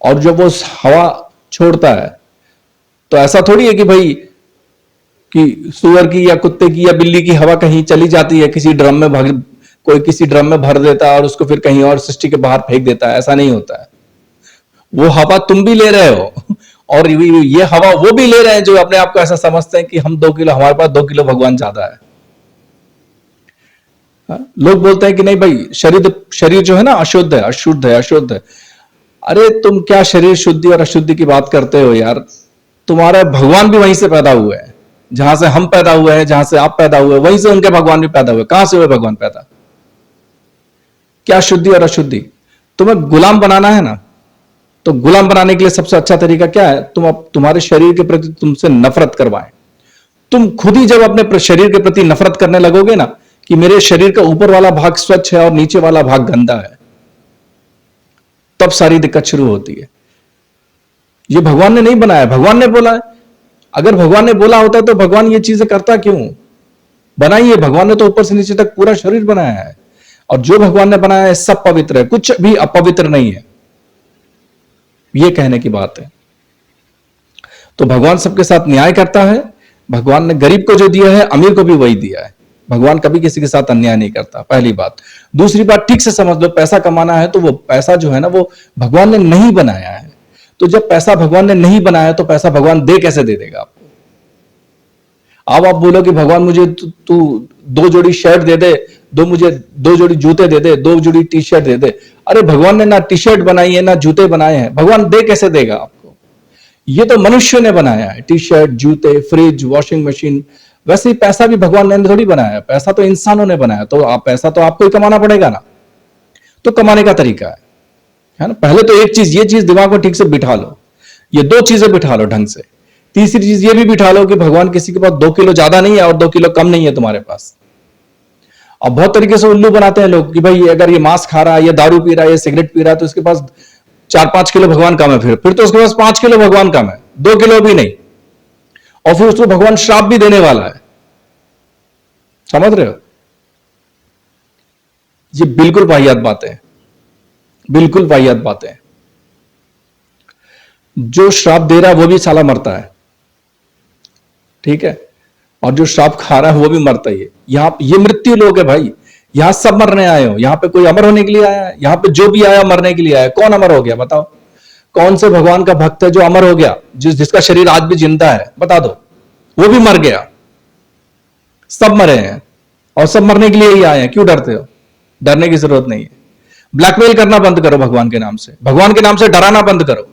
और जब वो हवा छोड़ता है तो ऐसा थोड़ी है कि भाई कि सूअर की या कुत्ते की या बिल्ली की हवा कहीं चली जाती है, किसी ड्रम में कोई किसी ड्रम में भर देता है और उसको फिर कहीं और सृष्टि के बाहर फेंक देता है। ऐसा नहीं होता है। वो हवा तुम भी ले रहे हो और ये हवा वो भी ले रहे हैं जो अपने आप को ऐसा समझते हैं कि हम 2 किलो, हमारे पास 2 किलो भगवान ज्यादा है। लोग बोलते हैं कि नहीं भाई, शरीर जो है ना अशुद्ध है, अशुद्ध है, अशुद्ध है। अरे तुम क्या शरीर शुद्धि और अशुद्धि की बात करते हो यार? तुम्हारा भगवान भी वहीं से पैदा हुए हैं, जहां से हम पैदा हुए हैं, जहां से आप पैदा हुए, वहीं से उनके भगवान भी पैदा हुए। कहां से हुए भगवान पैदा? क्या शुद्धि और अशुद्धि? तुम्हें गुलाम बनाना है ना, तो गुलाम बनाने के लिए सबसे अच्छा तरीका क्या है? तुम्हारे शरीर के प्रति तुमसे नफरत करवाएं। तुम खुद ही जब अपने शरीर के प्रति नफरत करने लगोगे ना कि मेरे शरीर का ऊपर वाला भाग स्वच्छ है और नीचे वाला भाग गंदा है, तब सारी दिक्कत शुरू होती है। ये भगवान ने नहीं बनाया, भगवान ने बोला है। अगर भगवान ने बोला होता तो भगवान ये चीजें करता क्यों? बनाइए, भगवान ने तो ऊपर से नीचे तक पूरा शरीर बनाया है, और जो भगवान ने बनाया है सब पवित्र है, कुछ भी अपवित्र नहीं है। ये कहने की बात है। तो भगवान सबके साथ न्याय करता है। भगवान ने गरीब को जो दिया है, अमीर को भी वही दिया है। भगवान कभी किसी के साथ अन्याय नहीं करता, पहली बात। दूसरी बात, ठीक से समझ लो, पैसा कमाना है तो वो पैसा जो है ना, वो भगवान ने नहीं बनाया है। तो जब पैसा भगवान ने नहीं बनाया तो पैसा भगवान दे कैसे दे देगा आपको? अब आप बोलो कि भगवान मुझे तू 2 जोड़ी शर्ट दे दे, मुझे 2 जोड़ी जूते दे दे, 2 जोड़ी टी शर्ट दे दे। अरे भगवान ने ना टी शर्ट बनाई है ना जूते बनाए हैं, भगवान दे कैसे देगा आपको? ये तो मनुष्य ने बनाया है, टी शर्ट, जूते, फ्रिज, वॉशिंग मशीन। वैसे ही पैसा भी भगवान ने थोड़ी बनाया, पैसा तो इंसानों ने बनाया। तो पैसा तो आपको ही कमाना पड़ेगा ना। तो कमाने का तरीका है ना। पहले तो एक चीज, ये चीज दिमाग में ठीक से बिठा लो, ये 2 चीजें बिठा लो ढंग से। तीसरी चीज ये भी बिठा लो कि भगवान किसी के पास 2 किलो ज्यादा नहीं है और 2 किलो कम नहीं है तुम्हारे पास। अब बहुत तरीके से उल्लू बनाते हैं लोग कि भाई अगर ये मांस खा रहा है, ये दारू पी रहा है, ये सिगरेट पी रहा है, तो उसके पास 4-5 किलो भगवान कम है। फिर तो उसके पास 5 किलो भगवान कम है, 2 किलो भी नहीं। और फिर उसको भगवान श्राप भी देने वाला है। समझ रहे हो? ये बिल्कुल वाहियात बातें हैं, बिल्कुल वाहियात बातें हैं। जो श्राप दे रहा है वो भी साला मरता है, ठीक है, और जो श्राप खा रहा है वो भी मरता ही है। यहां ये मृत्यु लोग है भाई, यहां सब मरने आए हो। यहां पे कोई अमर होने के लिए आया है? यहां पे जो भी आया मरने के लिए आया। कौन अमर हो गया बताओ? कौन से भगवान का भक्त है जो अमर हो गया, जिसका शरीर आज भी जिंदा है? बता दो। वो भी मर गया। सब मरे हैं और सब मरने के लिए ही आए हैं। क्यों डरते हो? डरने की जरूरत नहीं है। ब्लैकमेल करना बंद करो भगवान के नाम से, भगवान के नाम से डराना बंद करो।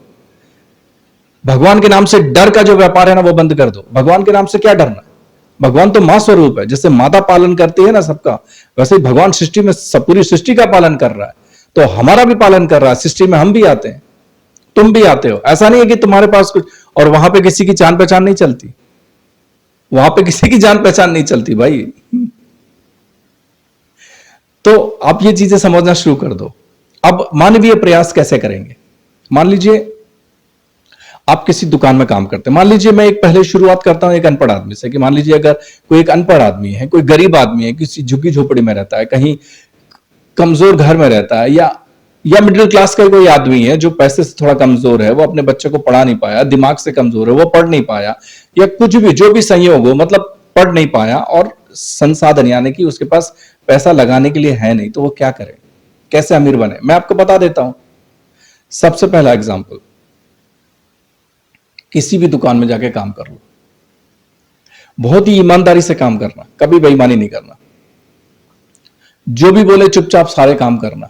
भगवान के नाम से डर का जो व्यापार है ना वो बंद कर दो। भगवान के नाम से क्या डरना? भगवान तो मां स्वरूप है। जैसे माता पालन करती है ना सबका, वैसे ही भगवान सृष्टि में सब पूरी सृष्टि का पालन कर रहा है, तो हमारा भी पालन कर रहा है। सृष्टि में हम भी आते हैं, तुम भी आते हो। ऐसा नहीं है कि तुम्हारे पास कुछ और वहां पे किसी की जान पहचान नहीं चलती। वहां पे किसी की जान पहचान नहीं चलती भाई। तो आप ये चीजें समझना शुरू कर दो। अब मानवीय प्रयास कैसे करेंगे? मान लीजिए आप किसी दुकान में काम करते हैं, मान लीजिए मैं एक पहले शुरुआत करता हूं एक अनपढ़ आदमी से, कि मान लीजिए अगर कोई एक अनपढ़ आदमी है, कोई गरीब आदमी है, किसी झुग्गी झोपड़ी में रहता है, कहीं कमजोर घर में रहता है, या मिडिल क्लास का कोई आदमी है जो पैसे से थोड़ा कमजोर है, वो अपने बच्चे को पढ़ा नहीं पाया, दिमाग से कमजोर है, वो पढ़ नहीं पाया, या कुछ भी जो भी संयोग हो, मतलब पढ़ नहीं पाया और संसाधन यानी कि उसके पास पैसा लगाने के लिए है नहीं, तो वो क्या करे, कैसे अमीर बने? मैं आपको बता देता हूं। सबसे पहला एग्जांपल, किसी भी दुकान में जाके काम कर लो, बहुत ही ईमानदारी से काम करना, कभी बेईमानी नहीं करना, जो भी बोले चुपचाप सारे काम करना।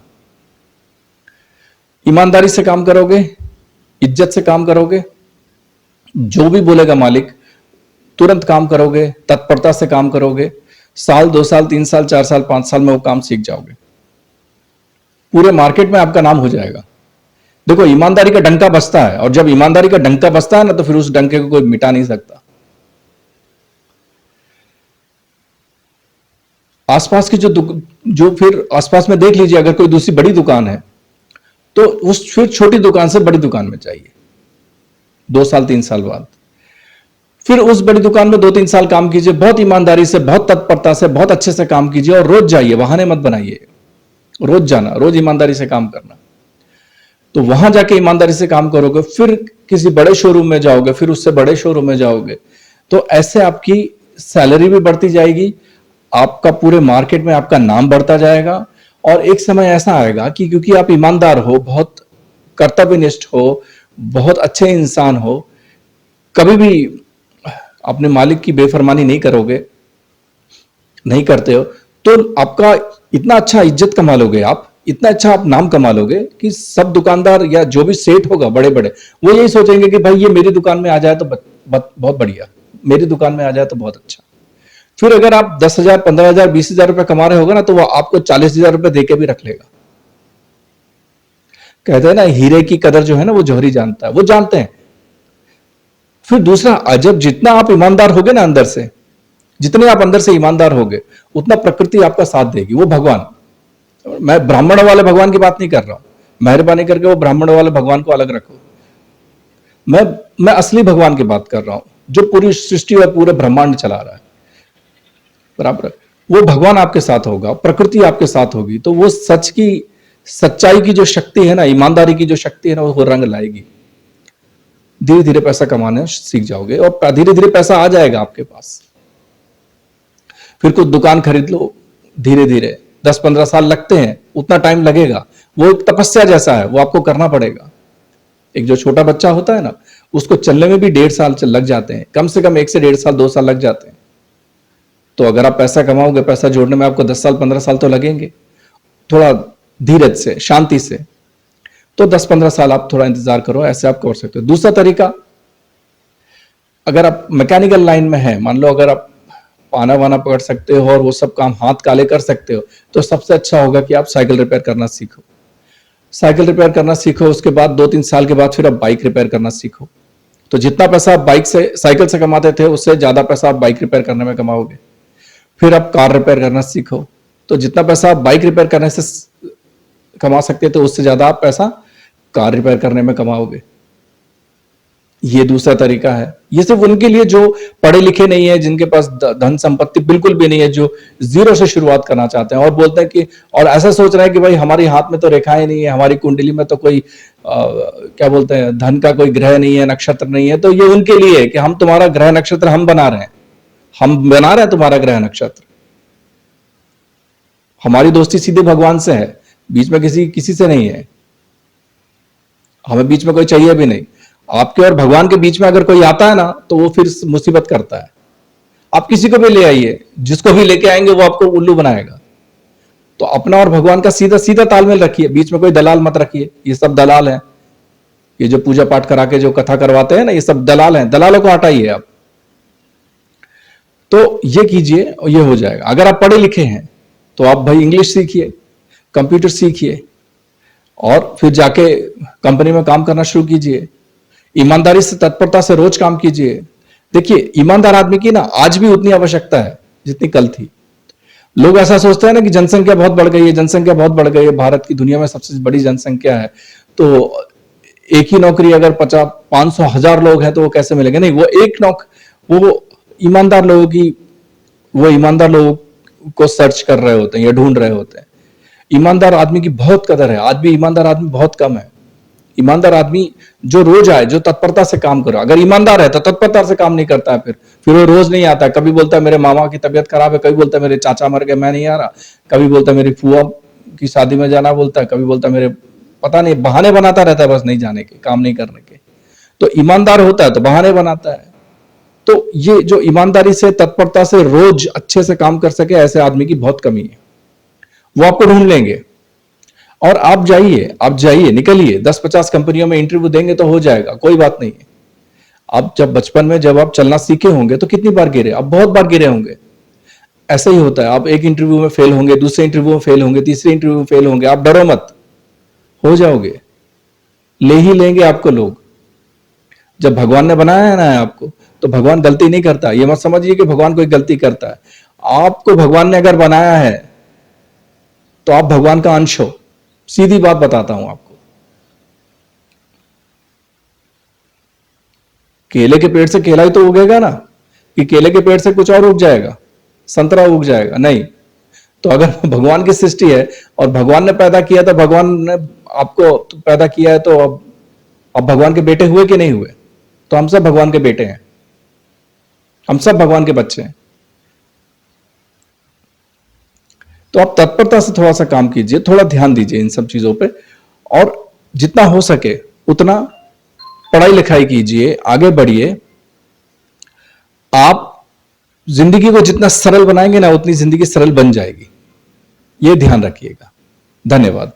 ईमानदारी से काम करोगे, इज्जत से काम करोगे, जो भी बोलेगा मालिक तुरंत काम करोगे, तत्परता से काम करोगे, साल 2 साल 3 साल 4 साल 5 साल में वो काम सीख जाओगे, पूरे मार्केट में आपका नाम हो जाएगा। देखो, ईमानदारी का डंका बजता है, और जब ईमानदारी का डंका बजता है ना, तो फिर उस डंके को कोई मिटा नहीं सकता। आसपास की जो फिर आसपास में देख लीजिए, अगर कोई दूसरी बड़ी दुकान है तो उस फिर छोटी दुकान से बड़ी दुकान में चाहिए 2 साल 3 साल बाद, फिर उस बड़ी दुकान में 2-3 साल काम कीजिए, बहुत ईमानदारी से, बहुत तत्परता से, बहुत अच्छे से काम कीजिए, और रोज जाइए, बहाने मत बनाइए, रोज जाना, रोज ईमानदारी से काम करना। तो वहां जाके ईमानदारी से काम करोगे, फिर किसी बड़े शोरूम में जाओगे, फिर उससे बड़े शोरूम में जाओगे, तो ऐसे आपकी सैलरी भी बढ़ती जाएगी, आपका पूरे मार्केट में आपका नाम बढ़ता जाएगा, और एक समय ऐसा आएगा कि क्योंकि आप ईमानदार हो, बहुत कर्तव्यनिष्ठ हो, बहुत अच्छे इंसान हो, कभी भी अपने मालिक की बेफरमानी नहीं करोगे, नहीं करते हो, तो आपका इतना अच्छा इज्जत कमा लोगे, आप इतना अच्छा आप नाम कमा लोगे कि सब दुकानदार या जो भी सेठ होगा बड़े बड़े, वो यही सोचेंगे कि भाई ये मेरी दुकान में आ जाए तो बहुत बढ़िया, मेरी दुकान में आ जाए तो बहुत अच्छा। फिर अगर आप 10,000 15,000 20,000 रुपए कमा रहे होगे ना, तो वो आपको 40,000 रुपए देके भी रख लेगा। कहते हैं ना, हीरे की कदर जो है ना वो जौहरी जानता है, वो जानते हैं। फिर दूसरा, जब जितना आप ईमानदार होगे ना अंदर से, जितने आप अंदर से ईमानदार होगे, उतना प्रकृति आपका साथ देगी, वो भगवान। मैं ब्राह्मण वाले भगवान की बात नहीं कर रहा हूं, मेहरबानी करके वो ब्राह्मण वाले भगवान को अलग रखो। मैं असली भगवान की बात कर रहा हूं, जो पूरी सृष्टि और पूरे ब्रह्मांड चला रहा है, बराबर। वो भगवान आपके साथ होगा, प्रकृति आपके साथ होगी, तो वो सच्चाई की जो शक्ति है ना, ईमानदारी की जो शक्ति है ना, वो रंग लाएगी। धीरे धीरे पैसा कमाना सीख जाओगे, और धीरे धीरे पैसा आ जाएगा आपके पास। फिर कुछ दुकान खरीद लो, धीरे धीरे 10-15 साल लगते हैं, उतना टाइम लगेगा, वो एक तपस्या जैसा है, वो आपको करना पड़ेगा। एक जो छोटा बच्चा होता है ना, उसको चलने में भी 1.5 साल लग जाते हैं, कम से कम 1 से 1.5 साल 2 साल लग जाते हैं। तो अगर आप पैसा कमाओगे, पैसा जोड़ने में आपको 10 साल 15 साल तो लगेंगे, थोड़ा धीरज से, शांति से, तो 10-15 साल आप थोड़ा इंतजार करो, ऐसे आप कर सकते हो। दूसरा तरीका, अगर आप मैकेनिकल लाइन में है, मान लो अगर आप पाना वाना पकड़ सकते हो और वो सब काम हाथ काले कर सकते हो, तो सबसे अच्छा होगा कि आप साइकिल रिपेयर करना सीखो। साइकिल रिपेयर करना सीखो, उसके बाद 2-3 साल के बाद फिर आप बाइक रिपेयर करना सीखो। तो जितना पैसा आप साइकिल से कमाते थे, उससे ज्यादा पैसा आप बाइक रिपेयर करने में कमाओगे। फिर आप कार रिपेयर करना सीखो, तो जितना पैसा आप बाइक रिपेयर करने से कमा सकते थे, उससे ज्यादा आप पैसा कार रिपेयर करने में कमाओगे। ये दूसरा तरीका है। ये सिर्फ उनके लिए जो पढ़े लिखे नहीं है, जिनके पास धन संपत्ति बिल्कुल भी नहीं है, जो जीरो से शुरुआत करना चाहते हैं और बोलते हैं कि, और ऐसा सोच रहे हैं कि भाई हमारे हाथ में तो रेखाएं नहीं है, हमारी कुंडली में तो कोई क्या बोलते हैं, धन का कोई ग्रह नहीं है, नक्षत्र नहीं है। तो ये उनके लिए है कि हम तुम्हारा ग्रह नक्षत्र हम बना रहे हैं, हम बना रहे हैं तुम्हारा ग्रह नक्षत्र। हमारी दोस्ती सीधे भगवान से है, बीच में किसी से नहीं है, हमें बीच में कोई चाहिए भी नहीं। आपके और भगवान के बीच में अगर कोई आता है ना, तो वो फिर मुसीबत करता है। आप किसी को भी ले आइए, जिसको भी लेके आएंगे वो आपको उल्लू बनाएगा। तो अपना और भगवान का सीधा सीधा तालमेल रखिए, बीच में कोई दलाल मत रखिए। ये सब दलाल हैं, ये जो पूजा पाठ करा के जो कथा करवाते हैं ना, ये सब दलाल हैं, दलालों को हटाइए आप। तो ये कीजिए और ये हो जाएगा। अगर आप पढ़े लिखे हैं तो आप भाई इंग्लिश सीखिए, कंप्यूटर सीखिए, और फिर जाके कंपनी में काम करना शुरू कीजिए। ईमानदारी से, तत्परता से रोज काम कीजिए। देखिए, ईमानदार आदमी की ना आज भी उतनी आवश्यकता है जितनी कल थी। लोग ऐसा सोचते हैं ना कि जनसंख्या बहुत बढ़ गई है, जनसंख्या बहुत बढ़ गई है, भारत की दुनिया में सबसे बड़ी जनसंख्या है, तो एक ही नौकरी अगर 50 500 1000 लोग हैं तो वो कैसे मिलेंगे? नहीं, वो एक वो ईमानदार लोगों की वो ईमानदार लोगों को सर्च कर रहे होते हैं या ढूंढ रहे होते हैं। ईमानदार आदमी की बहुत कदर है। आज भी ईमानदार आदमी बहुत कम है। ईमानदार आदमी जो रोज आए, जो तत्परता से काम करे। अगर ईमानदार है तो तत्परता से काम नहीं करता है, फिर वो रोज नहीं आता है। कभी बोलता है मेरे मामा की तबीयत खराब है, कभी बोलता है मेरे चाचा मर गए मैं नहीं आ रहा, कभी बोलता है मेरी फूआ की शादी में जाना बोलता है, कभी बोलता है मेरे पता नहीं, बहाने बनाता रहता है बस नहीं जाने के, काम नहीं करने के। तो ईमानदार होता है तो बहाने बनाता है। तो ये जो ईमानदारी से, तत्परता से रोज अच्छे से काम कर सके, ऐसे आदमी की बहुत कमी है। वो आपको ढूंढ लेंगे। और आप जाइए, निकलिए, 10-50 कंपनियों में इंटरव्यू देंगे तो हो जाएगा, कोई बात नहीं है। आप जब बचपन में जब आप चलना सीखे होंगे तो कितनी बार गिरे? आप बहुत बार गिरे होंगे। ऐसा ही होता है, आप एक इंटरव्यू में फेल होंगे, दूसरे इंटरव्यू में फेल होंगे, तीसरे इंटरव्यू में फेल होंगे। आप डरो मत, हो जाओगे, ले ही लेंगे आपको लोग। जब भगवान ने बनाया है ना आपको, तो भगवान गलती नहीं करता। ये मत समझिए कि भगवान कोई गलती करता है। आपको भगवान ने अगर बनाया है तो आप भगवान का अंश हो। सीधी बात बताता हूं आपको। केले के पेड़ से केला ही तो उगेगा ना, कि केले के पेड़ से कुछ और उग जाएगा, संतरा उग जाएगा? नहीं। तो अगर भगवान की सृष्टि है और भगवान ने पैदा किया, तो भगवान ने आपको पैदा किया है, तो अब भगवान के बेटे हुए कि नहीं हुए? तो हम सब भगवान के बेटे हैं, हम सब भगवान के बच्चे हैं। तो आप तत्परता से थोड़ा सा काम कीजिए, थोड़ा ध्यान दीजिए इन सब चीजों पे, और जितना हो सके उतना पढ़ाई लिखाई कीजिए, आगे बढ़िए। आप जिंदगी को जितना सरल बनाएंगे ना, उतनी जिंदगी सरल बन जाएगी। ये ध्यान रखिएगा। धन्यवाद।